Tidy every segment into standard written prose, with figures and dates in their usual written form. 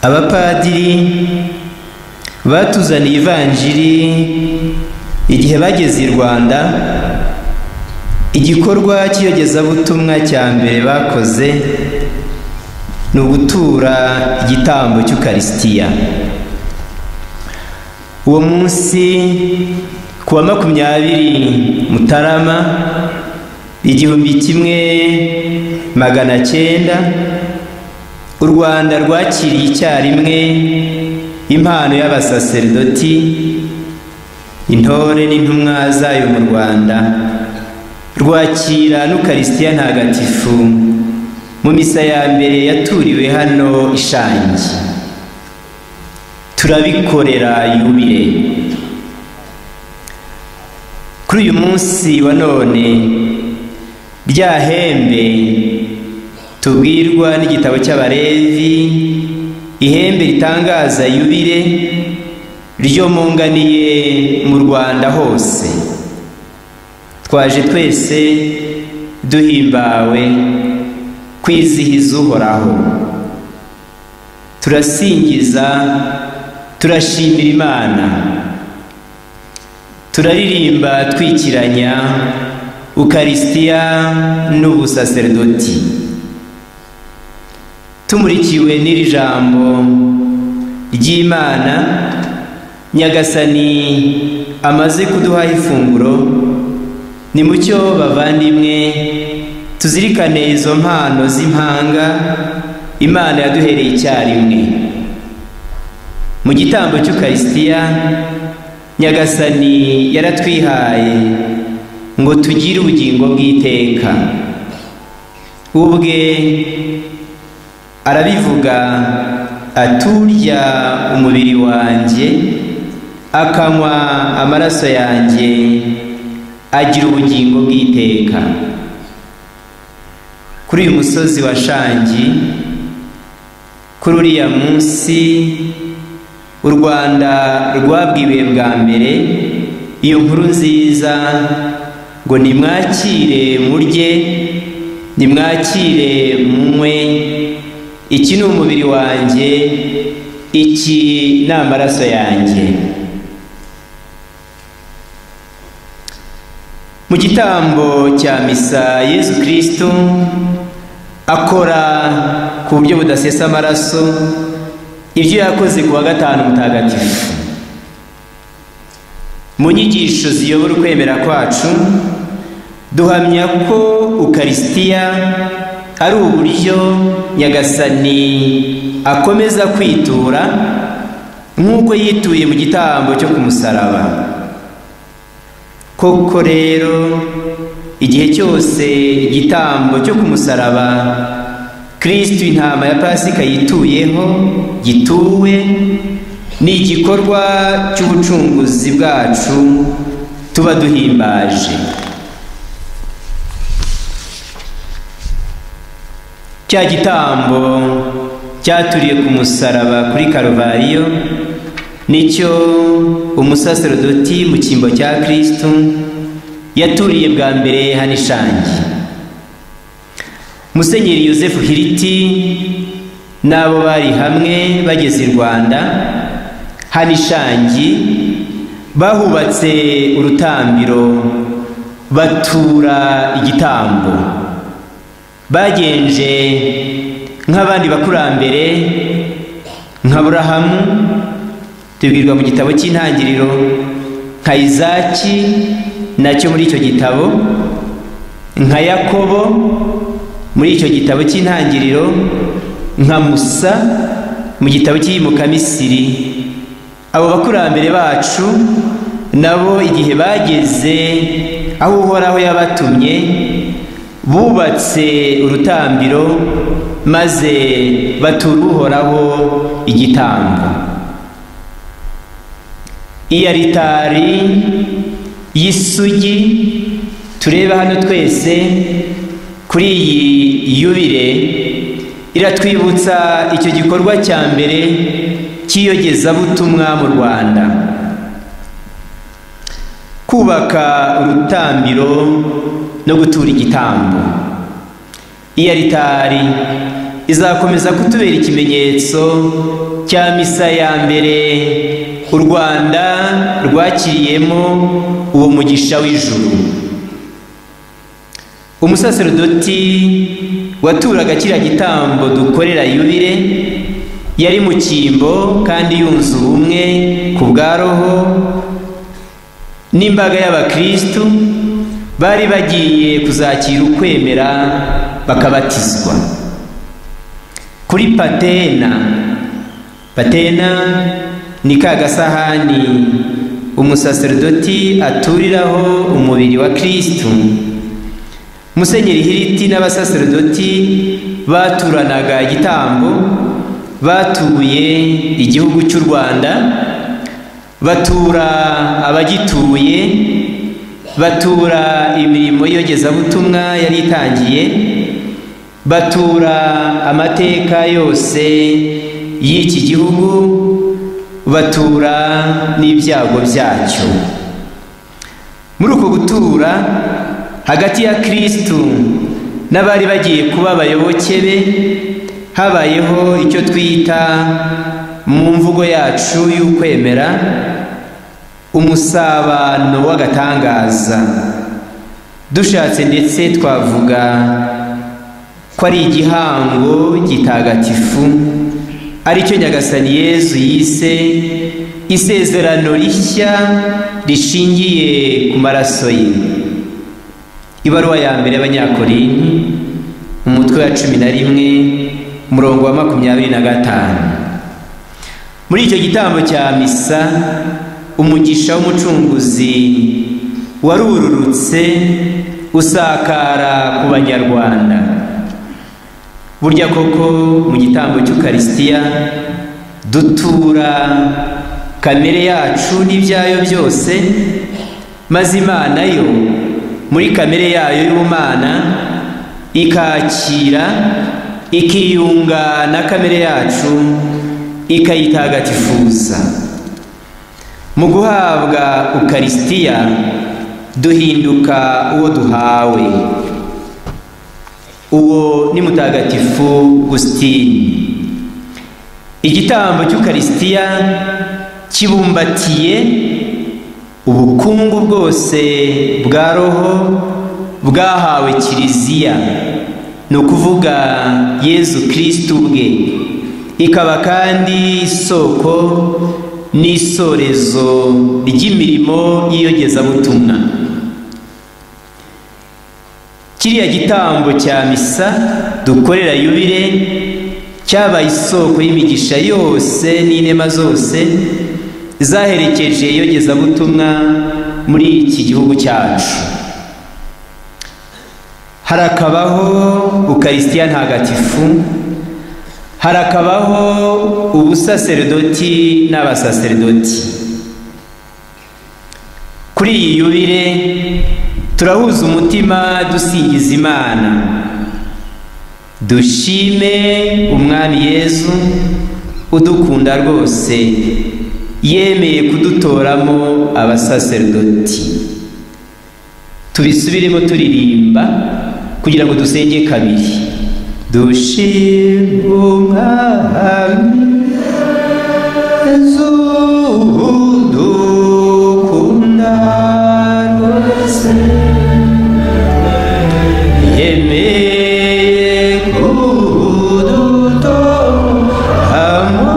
abapadiri batuzaniye ivanjiri igihe bageze i Rwanda. Igikorwa cy'iyogezabutumwa cya mbere bakoze ni ugutura igitambo cy'Ukaristiya. Uwo munsi kuwa 20 Mutarama 1900 u Rwanda rwakiriye icyarimwe impano y'abasaserdoti, intore n'intumwa zayo mu Rwanda, rwakira n'Ukaristiya ntagatifu mu misa ya mbere yaturiwe hano Ishangi. Turabikorera yubile. Kuri uyu munsi wa none rya hembe tubwirwa n'igitabo cy'Abalevi, ihembe ritangaza yubile ryo munganiye mu Rwanda hose, twaje twese duhimbawe kwizihiza Uhoraho. Turasingiza, turashimira Imana, turaririmba twikiranya Ukaristiya n'ubusaserdoti. Tumurikiwe n'iri jambo ry'Imana, Nyagasani amaze kuduha ifunguro. Ni mucyo bavandimwe tuzirikane izo mpano z'impanga Imana yaduhereye icyarimwe. Mu gitambo cy'Ukaristiya Nyagasani yaratwihaye ngo tugire ubugingo bw'iteka. Ubwe arabivuga aturya umubiri wanjye akanywa amaraso yanjye agira ubugingo bw'iteka. Kuri uyu musozi wa Shangi, kuri uriya munsi u Rwanda rwabwiwe bwa mbere iyo nkuru nziza ngo nimwakire murye, nimwakire munywe, iki ni umubiri wanjye, iki ni amaraso yanjye. Mu gitambo cya misa Yesu Kristo akora ku buryo budasesa amaraso ibyo yakoze ku wa gatanu mutagatifu. Mu nyigisho ziyobora ukwemera kwacu duhamya ko Ukaristiya ari uburyo Nyagasani akomeza kwitura nk'uko yituye mu gitambo cyo ku musaraba. Koko rero igihe cyose igitambo cyo ku musaraba Kristo intama ya Pasika yituyeho gituwe, ni igikorwa cy'ubucunguzi bwacu tuba duhimbaje. Cya gitambo cyaturiye ku musaraba kuri Karuvariyo nicyo umusaserdoti mu cyimbo cya Kristo yaturiye bwa mbere hano Ishangi. Musenyeri Yosefu Hiriti n'abo bari hamwe bageze i Rwanda hano Ishangi bahubatse urutambiro batura igitambo. Bagenje nk'abandi bakurambere nka Aburahamu, tubwirwa mu gitabo cy'Intangiriro, nka Izaki nacyo muri icyo gitabo, nka Yakobo muri icyo gitabo cy'Intangiriro, nka Musa mu gitabo cy'iyimuka Misiri. Abo bakurambere bacu nabo igihe bageze aho Uhoraho yabatumye bubatse urutambiro maze batura Uhoraho igitambo. Iyi aritari y'isugi tureba hano twese kuri iyi yubile iratwibutsa icyo gikorwa cya mbere cy'iyogezabutumwa mu Rwanda. Kubaka urutambiro no gutura igitambo. Iyi aritari izakomeza kutubera ikimenyetso cya misa ya mbere u Rwanda rwakiriyemo uwo mugisha w'ijuru. Umusaserdoti waturaga kiriya gitambo dukorera yubile yari mu cyimbo kandi yunze ubumwe ku bwa roho n'imbaga y'abakristu bari bagiye kuzakira ukwemera bakabatizwa. Kuri patena ni ka gasahani umusaserdoti aturiraho umubiri wa Kristu. Musenyeri Hiriti n'abasaserdoti baturanaga igitambo, batuye igihugu cy'u Rwanda, batura abagituye, batura imirimo y'iyogezabutumwa yari itangiye, batura amateka yose y'iki gihugu, batura n'ibyago byacyo. Muri uko gutura hagati ya Kristu n'abari bagiye kuba abayoboke be, habayeho icyo twita mu mvugo yacu y'ukwemera umusabano w'agatangaza. Dushatse ndetse twavuga ko ari igihango gitagatifu, ari cyo Nyagasani Yezu yise isezerano rishya rishingiye ku maraso ye. Ibaruwa ya mbere y'Abanyakorinti umutwe wa 11 umurongo wa 25. Muri icyo gitambo cya misa umugisha w'umucunguzi warururutse usakara ku Banyarwanda. Burya koko mu gitambo cy'Ukaristiya dutura kamere yacu n'ibyayo byose, maze Imana yo muri kamere yayo y'ubumana ikakira ikiyunga na kamere yacu ikayitagatifuza. Mu guhabwa Ukaristiya duhinduka uwo duhawe. Uwo ni Mutagatifu Agustini. Igitambo cy'Ukaristiya kibumbatiye ubukungu bwose bwa roho bwahawe Kiliziya, ni ukuvuga Yezu Kristu bwe, ikaba kandi isoko n'isorezo ry'imirimo y'iyogezabutumwa. Kiriya gitambo cya misa dukorera yubile cyabaye isoko y'imigisha yose n'inema zose zaherekeje iyogezabutumwa muri iki gihugu cyacu. Harakabaho Ukaristiya ntagatifu, harakabaho ubusaserdoti n'abasaserdoti. Kuri iyi yubile turahuza umutima dusingiza Imana, dushime Umwami Yezu udukunda rwose, yemeye kudutoramo abasaserdoti. Tubisubiremo turirimba kugira ngo dusenge kabiri. Dushime Umwami Yezu udukunda rwose, yemeye kudutoramo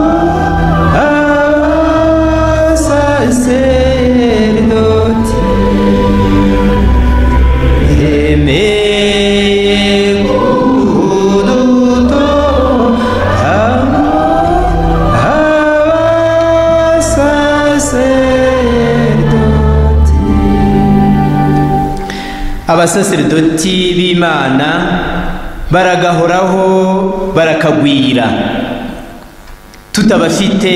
abasaserdoti, yemeye kudutoramo abasaserdoti. Abasaserdoti b'Imana baragahoraho barakagwira. Tutabafite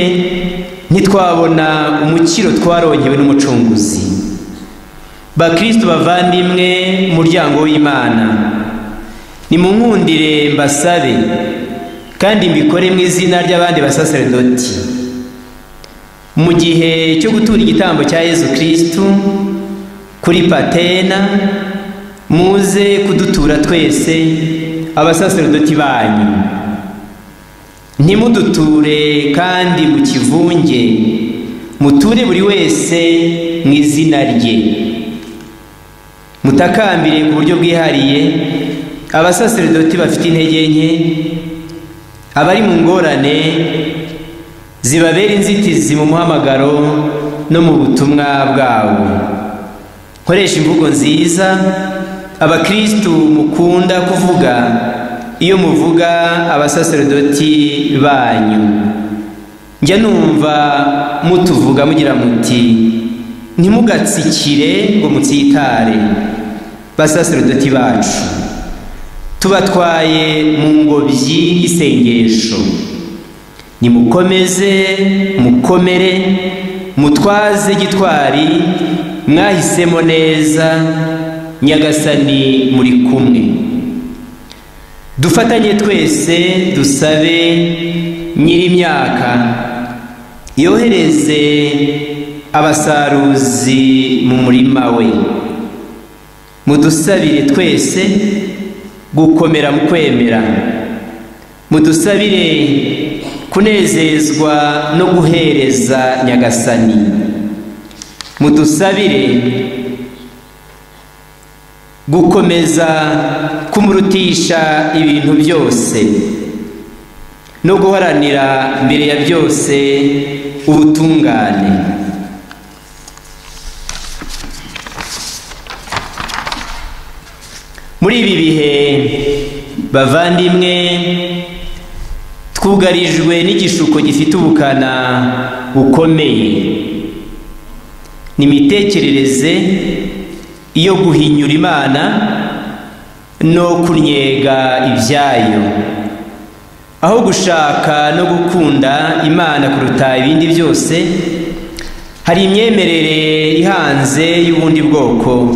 ntitwabona umukiro twaronkewe n'umucunguzi. Bakristo bavandimwe umuryango w'Imana, nimunkundire mbasabe kandi mbikore mu izina ry'abandi basaserdoti. Mu gihe cyo gutura igitambo cya Yezu Kristu kuri patena, muze kudutura twese abasaserdoti banyu. ntimuduture kandi mu kivunge, muture buri wese mu izina rye. Mutakambire ku buryo bwihariye abasaserdoti bafite intege nke, abari mu ngorane zibabera inzitizi mu muhamagaro no mu butumwa bwabo. Nkoresha imvugo nziza abakristu mukunda kuvuga iyo muvuga abasaserdoti banyu. Njya numva mutuvuga mugira muti ntimugatsikire ngo mutsitare. Basaserdoti bacu, tubatwaye mu ngobyi y'isengesho. Nimukomeze mukomere, mutwaze gitwari, mwahisemo neza, Nyagasani muri kumwe. Dufatanye twese dusabe Nyirimyaka yohereze abasaruzi mu murima we. Mudusabire twese gukomera mu kwemera, mudusabire kunezezwa no guhereza Nyagasani, mudusabire gukomeza kumurutisha ibintu byose no guharanira mbere ya byose ubutungane. Muri ibi bihe bavandimwe, twugarijwe n'igishuko gifite ubukana bukomeye. N'imitekerereze iyo guhinyura Imana no kunyega ibyayo, aho gushaka no gukunda Imana kuruta ibindi byose. Hari imyemerere ihanze y'ubundi bwoko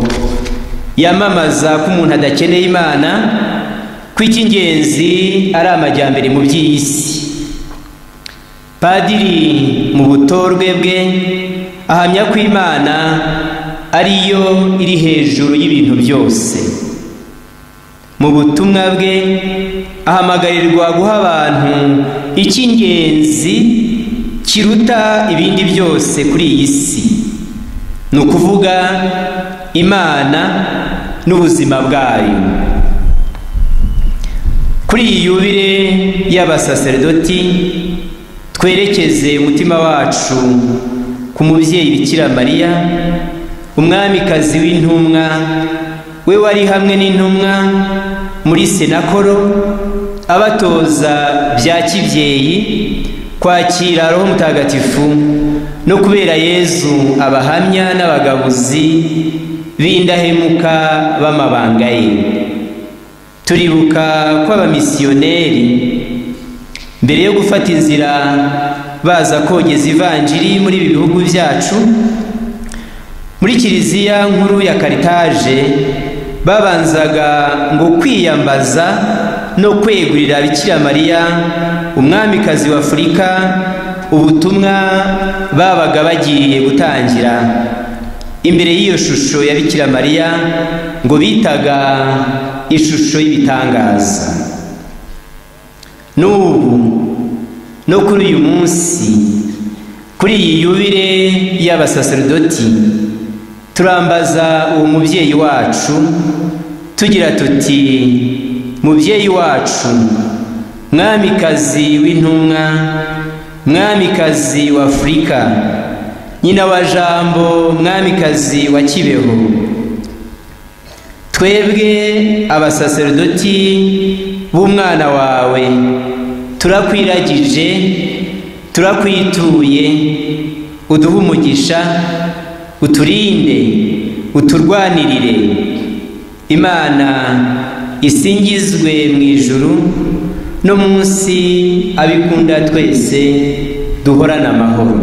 yamamaza ko umuntu adakeneye Imana, ko icy'ingenzi ari amajyambere mu by'isi. Padiri mu butorwe bwe ahamya ko Imana ariyo iri hejuru y'ibintu byose. Mu butumwa bwe ahamagarirwa guha abantu icy'ingenzi kiruta ibindi byose kuri iyi si, ni ukuvuga Imana n'ubuzima bwayo. Kuri iyi yubile y'abasaserdoti, twerekeze umutima wacu ku mubyeyi Bikira Mariya, umwamikazi w'intumwa, we wari hamwe n'intumwa muri senakoro abatoza bya kibyeyi kwakira Roho Mutagatifu no kubera Yezu abahamya n'abagabuzi b'indahemuka b'amabanga ye. Turibuka ko abamisiyoneri mbere yo gufata inzira baza kogeza ivanjiri muri ibi bihugu byacu, muri Kiliziya nkuru ya Karitaje babanzaga ngo kwiyambaza no kwegurira Bikira Mariya umwamikazi wa Afurika ubutumwa babaga bagiye gutangira. Imbere y'iyo shusho ya Bikira Mariya ngo bitaga ishusho y'ibitangaza. N'ubu no kuri uyu munsi, kuri iyi yubile y'abasaserdoti, turambaza uwo mubyeyi wacu tugira tuti: mubyeyi wacu, mwamikazi w'intumwa, mwamikazi wa Afurika, nyina wa Jambo, mwamikazi wa Kibeho. Twebwe abasaserdoti b'umwana wawe turakwiragije, turakwituye, uduhe umugisha, uturinde, uturwanirire. Imana isingizwe mu ijuru no munsi, abikunda twese duhorana amahoro.